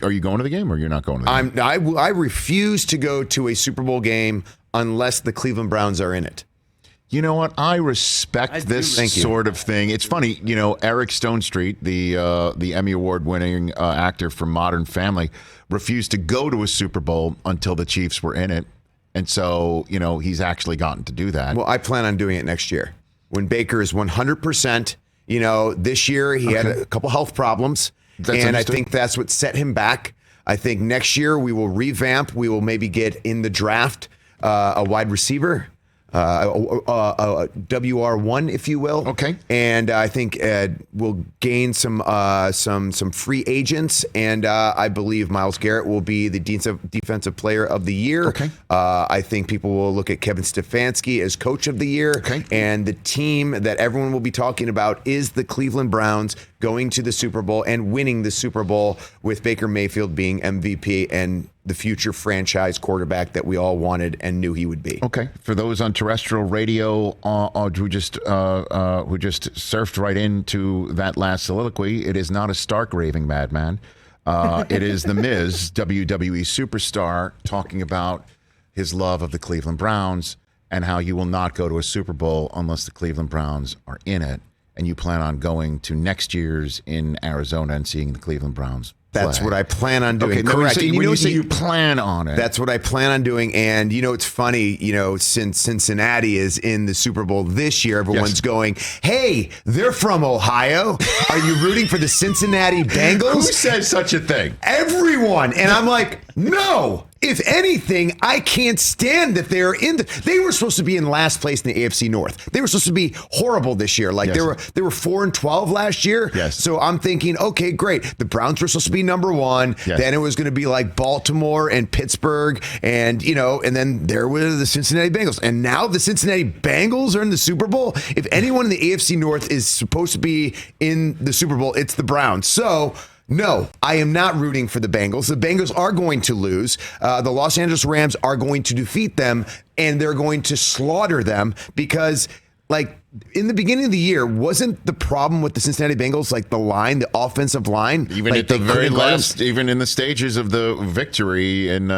Are you going to the game or you're not going to the game? I refuse to go to a Super Bowl game unless the Cleveland Browns are in it. You know what? I respect this sort of thing. It's funny, Eric Stonestreet, the Emmy Award-winning actor from Modern Family, refused to go to a Super Bowl until the Chiefs were in it. And so, he's actually gotten to do that. Well, I plan on doing it next year when Baker is 100%. This year he had a couple health problems, and I think that's what set him back. I think next year we will revamp. We will maybe get in the draft a wide receiver. WR1, if you will. Okay. And I think we'll gain some free agents, and I believe Myles Garrett will be the defensive player of the year. Okay. I think people will look at Kevin Stefanski as coach of the year. Okay. And the team that everyone will be talking about is the Cleveland Browns going to the Super Bowl and winning the Super Bowl with Baker Mayfield being MVP and the future franchise quarterback that we all wanted and knew he would be. Okay. For those on terrestrial radio who just surfed right into that last soliloquy, it is not a stark raving madman. It is the Miz, WWE Superstar, talking about his love of the Cleveland Browns and how you will not go to a Super Bowl unless the Cleveland Browns are in it, and you plan on going to next year's in Arizona and seeing the Cleveland Browns. That's what I plan on doing. Okay, correct. When you say you plan on it. That's what I plan on doing. And, it's funny, since Cincinnati is in the Super Bowl this year, everyone's going, hey, they're from Ohio. Are you rooting for the Cincinnati Bengals? Who says such a thing? Everyone. And I'm like, no. If anything, I can't stand that they're they were supposed to be in last place in the AFC North. They were supposed to be horrible this year. Like they were 4-12 last year. Yes. So I'm thinking, okay, great. The Browns were supposed to be number one. Yes. Then it was going to be like Baltimore and Pittsburgh, and and then there were the Cincinnati Bengals. And now the Cincinnati Bengals are in the Super Bowl. If anyone in the AFC North is supposed to be in the Super Bowl, it's the Browns. So no, I am not rooting for the Bengals. The Bengals are going to lose. The Los Angeles Rams are going to defeat them, and they're going to slaughter them because, in the beginning of the year, wasn't the problem with the Cincinnati Bengals the offensive line? Even at the very last, even in the stages of the victory and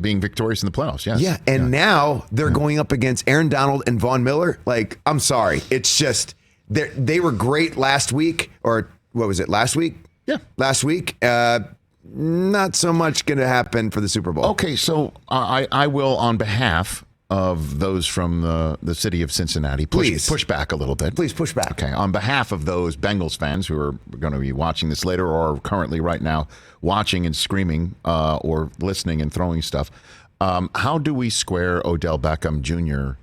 being victorious in the playoffs. Yes. Yeah, and now they're going up against Aaron Donald and Von Miller. I'm sorry. It's just, they were great last week, or what was it, last week? Yeah. Last week. Not so much going to happen for the Super Bowl. Okay, so I will, on behalf of those from the city of Cincinnati, push back a little bit. Please push back. Okay, on behalf of those Bengals fans who are going to be watching this later or are currently right now watching and screaming or listening and throwing stuff, how do we square Odell Beckham Jr.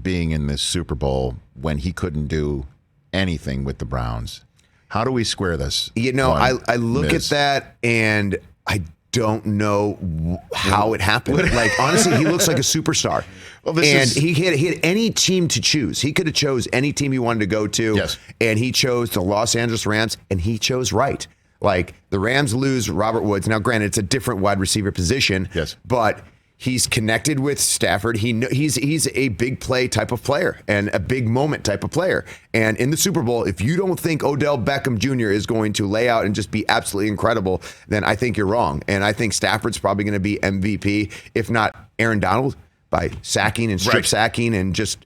being in this Super Bowl when he couldn't do anything with the Browns? How do we square this? I look at that and I don't know how it happened. Honestly, he looks like a superstar. He had any team to choose. He could have chose any team he wanted to go to. Yes. And he chose the Los Angeles Rams, and he chose right. The Rams lose Robert Woods. Now, granted, it's a different wide receiver position. Yes. But he's connected with Stafford. He's a big play type of player and a big moment type of player. And in the Super Bowl, if you don't think Odell Beckham Jr. is going to lay out and just be absolutely incredible, then I think you're wrong. And I think Stafford's probably going to be MVP, if not Aaron Donald, by sacking and strip sacking and just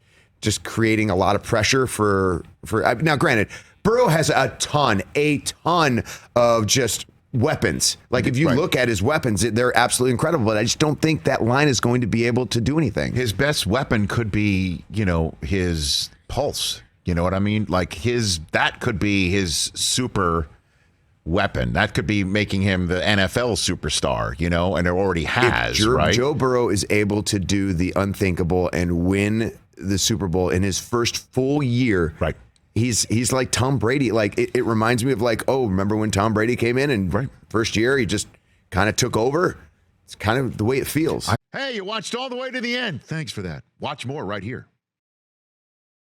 creating a lot of pressure for. Now, granted, Burrow has a ton of just weapons. If you look at his weapons, they're absolutely incredible, but I just don't think that line is going to be able to do anything. His best weapon could be, his pulse. You know what I mean? That could be his super weapon. That could be making him the NFL superstar, and it already has, right? Joe Burrow is able to do the unthinkable and win the Super Bowl in his first full year. Right. He's like Tom Brady. It reminds me of remember when Tom Brady came in and first year he just kind of took over? It's kind of the way it feels. Hey, you watched all the way to the end. Thanks for that. Watch more right here.